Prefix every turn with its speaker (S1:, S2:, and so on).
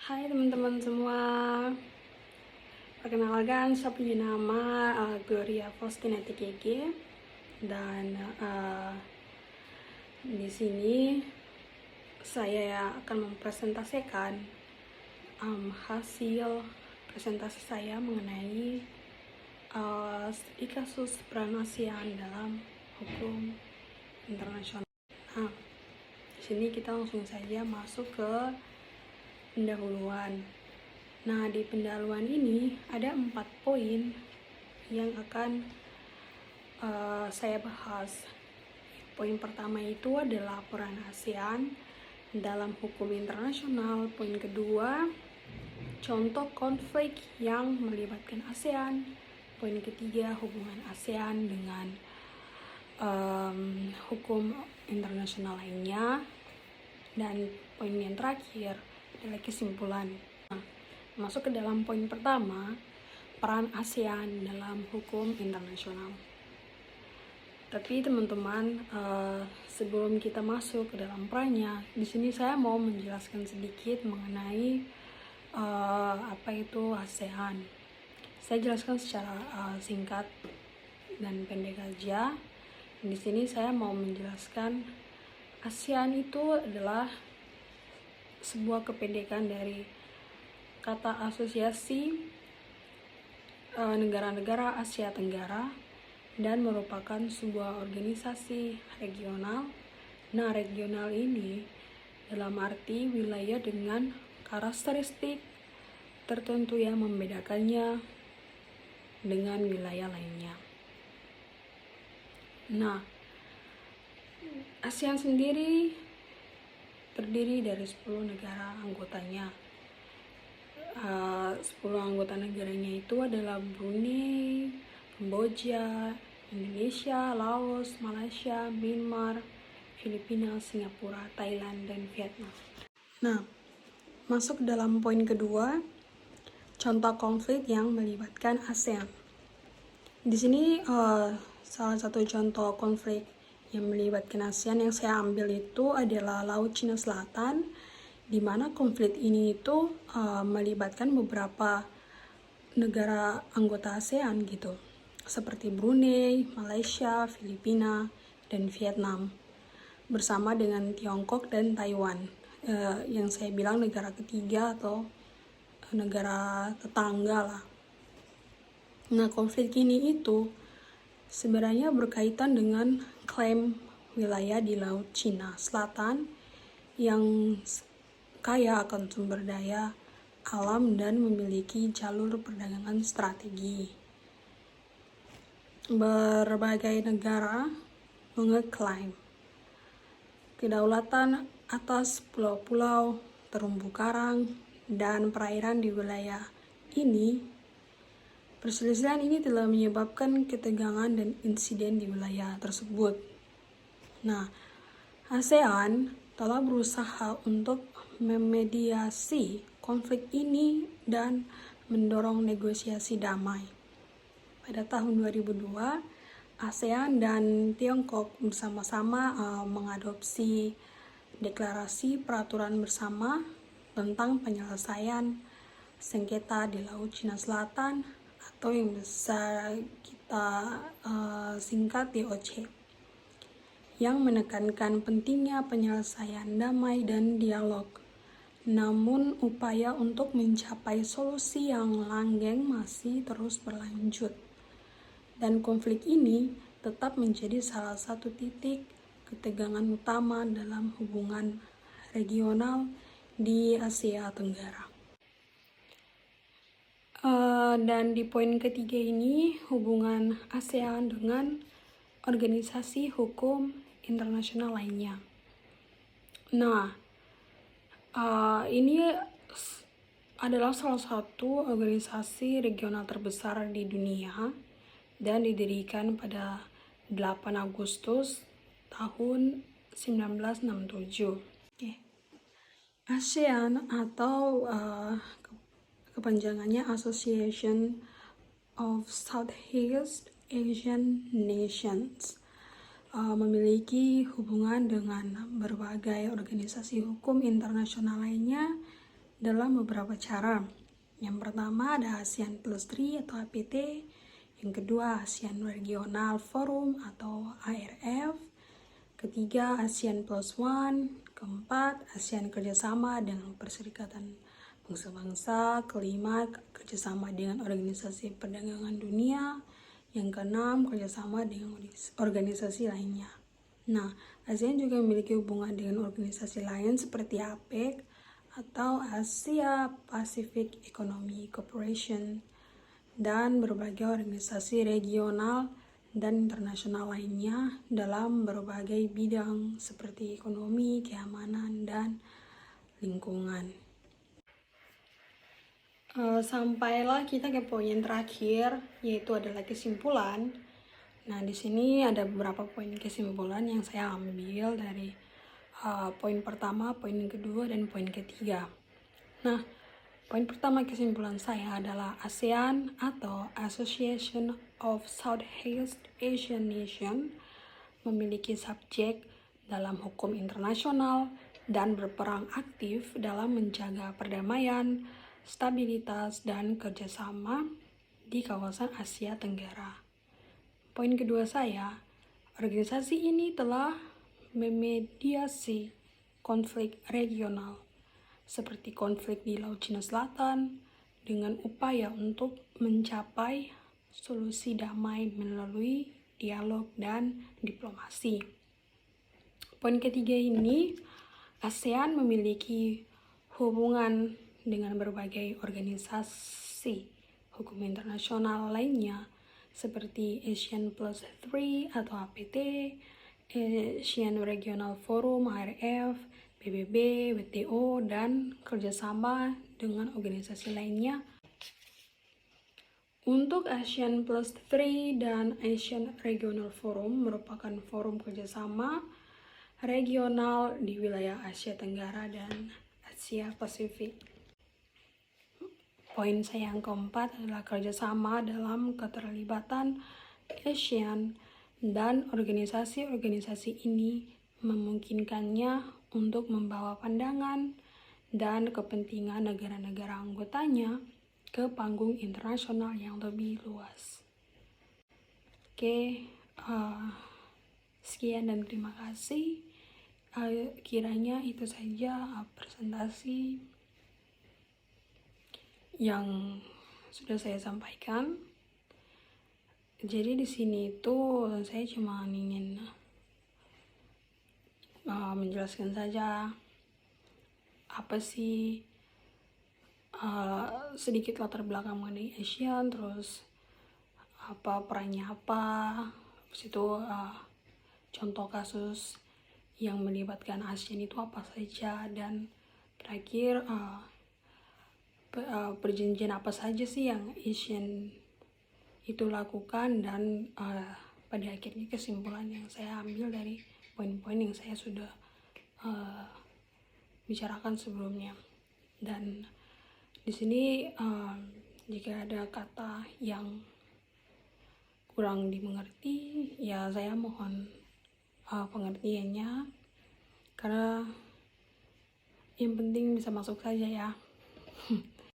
S1: Hai teman-teman semua, perkenalkan saya punya nama Gloria Faustina TGG dan di sini saya akan mempresentasikan hasil presentasi saya mengenai studi kasus peran ASEAN dalam hukum internasional. Nah, di sini kita langsung saja masuk ke pendahuluan. Nah, di pendahuluan ini ada 4 poin yang akan saya bahas. Poin pertama itu adalah peran ASEAN dalam hukum internasional. Poin kedua, contoh konflik yang melibatkan ASEAN. Poin ketiga, hubungan ASEAN dengan hukum internasional lainnya. Dan poin yang terakhir adalah kesimpulan. Masuk ke dalam poin pertama, peran ASEAN dalam hukum internasional. Tapi teman-teman, sebelum kita masuk ke dalam perannya, di sini saya mau menjelaskan sedikit mengenai apa itu ASEAN. Saya jelaskan secara singkat dan pendek aja. Di sini saya mau menjelaskan ASEAN itu adalah sebuah kependekan dari kata asosiasi negara-negara Asia Tenggara dan merupakan sebuah organisasi regional. Nah, regional ini dalam arti wilayah dengan karakteristik tertentu yang membedakannya dengan wilayah lainnya. Nah, ASEAN sendiri terdiri dari 10 negara anggotanya. 10 anggota negaranya itu adalah Brunei, Kamboja, Indonesia, Laos, Malaysia, Myanmar, Filipina, Singapura, Thailand, dan Vietnam. Nah, masuk dalam poin kedua, contoh konflik yang melibatkan ASEAN. Di sini salah satu contoh konflik yang melibatkan ASEAN yang saya ambil itu adalah Laut Cina Selatan, di mana konflik ini itu melibatkan beberapa negara anggota ASEAN gitu, seperti Brunei, Malaysia, Filipina, dan Vietnam, bersama dengan Tiongkok dan Taiwan, yang saya bilang negara ketiga atau negara tetangga lah. Nah, konflik ini itu sebenarnya berkaitan dengan klaim wilayah di Laut Cina Selatan yang kaya akan sumber daya alam dan memiliki jalur perdagangan strategi. Berbagai negara mengeklaim kedaulatan atas pulau-pulau, terumbu karang, dan perairan di wilayah ini. Perselisihan ini telah menyebabkan ketegangan dan insiden di wilayah tersebut. Nah, ASEAN telah berusaha untuk memediasi konflik ini dan mendorong negosiasi damai. Pada tahun 2002, ASEAN dan Tiongkok bersama-sama mengadopsi deklarasi peraturan bersama tentang penyelesaian sengketa di Laut Cina Selatan, atau yang bisa kita singkat DOC, yang menekankan pentingnya penyelesaian damai dan dialog. Namun upaya untuk mencapai solusi yang langgeng masih terus berlanjut, dan konflik ini tetap menjadi salah satu titik ketegangan utama dalam hubungan regional di Asia Tenggara. Dan di poin ketiga ini, hubungan ASEAN dengan organisasi hukum internasional lainnya. Nah, ini adalah salah satu organisasi regional terbesar di dunia dan didirikan pada 8 Agustus tahun 1967. ASEAN atau kepanjangannya Association of Southeast Asian Nations, memiliki hubungan dengan berbagai organisasi hukum internasional lainnya dalam beberapa cara. Yang pertama ada ASEAN Plus 3 atau APT, yang kedua ASEAN Regional Forum atau ARF, ketiga ASEAN Plus 1, keempat ASEAN kerjasama dengan Perserikatan Bangsa-Bangsa, kelima kerjasama dengan Organisasi Perdagangan Dunia, yang keenam kerjasama dengan organisasi lainnya. Nah, ASEAN juga memiliki hubungan dengan organisasi lain seperti APEC atau Asia Pacific Economic Cooperation dan berbagai organisasi regional dan internasional lainnya dalam berbagai bidang seperti ekonomi, keamanan, dan lingkungan. Sampailah kita ke poin yang terakhir, yaitu adalah kesimpulan. Nah, di sini ada beberapa poin kesimpulan yang saya ambil dari poin pertama, poin kedua, dan poin ketiga. Nah, poin pertama kesimpulan saya adalah ASEAN atau Association of Southeast Asian Nations memiliki subjek dalam hukum internasional dan berperan aktif dalam menjaga perdamaian, stabilitas, dan kerjasama di kawasan Asia Tenggara. Poin kedua saya, organisasi ini telah memediasi konflik regional seperti konflik di Laut Cina Selatan dengan upaya untuk mencapai solusi damai melalui dialog dan diplomasi. Poin ketiga ini, ASEAN memiliki hubungan dengan berbagai organisasi hukum internasional lainnya seperti ASEAN Plus 3 atau APT, ASEAN Regional Forum ARF, PBB, WTO, dan kerjasama dengan organisasi lainnya. Untuk ASEAN Plus 3 dan ASEAN Regional Forum merupakan forum kerjasama regional di wilayah Asia Tenggara dan Asia Pasifik. Poin saya yang keempat adalah kerjasama dalam keterlibatan ASEAN dan organisasi-organisasi ini memungkinkannya untuk membawa pandangan dan kepentingan negara-negara anggotanya ke panggung internasional yang lebih luas. Oke, sekian dan terima kasih. Kiranya itu saja presentasi yang sudah saya sampaikan. Jadi di sini itu saya cuma ingin menjelaskan saja apa sih sedikit latar belakang mengenai ASEAN, terus apa perannya apa, habis itu contoh kasus yang melibatkan ASEAN itu apa saja, dan terakhir perjanjian apa saja sih yang ASEAN itu lakukan, dan pada akhirnya kesimpulan yang saya ambil dari poin-poin yang saya sudah bicarakan sebelumnya. Dan di sini jika ada kata yang kurang dimengerti, ya saya mohon pengertiannya, karena yang penting bisa masuk saja ya.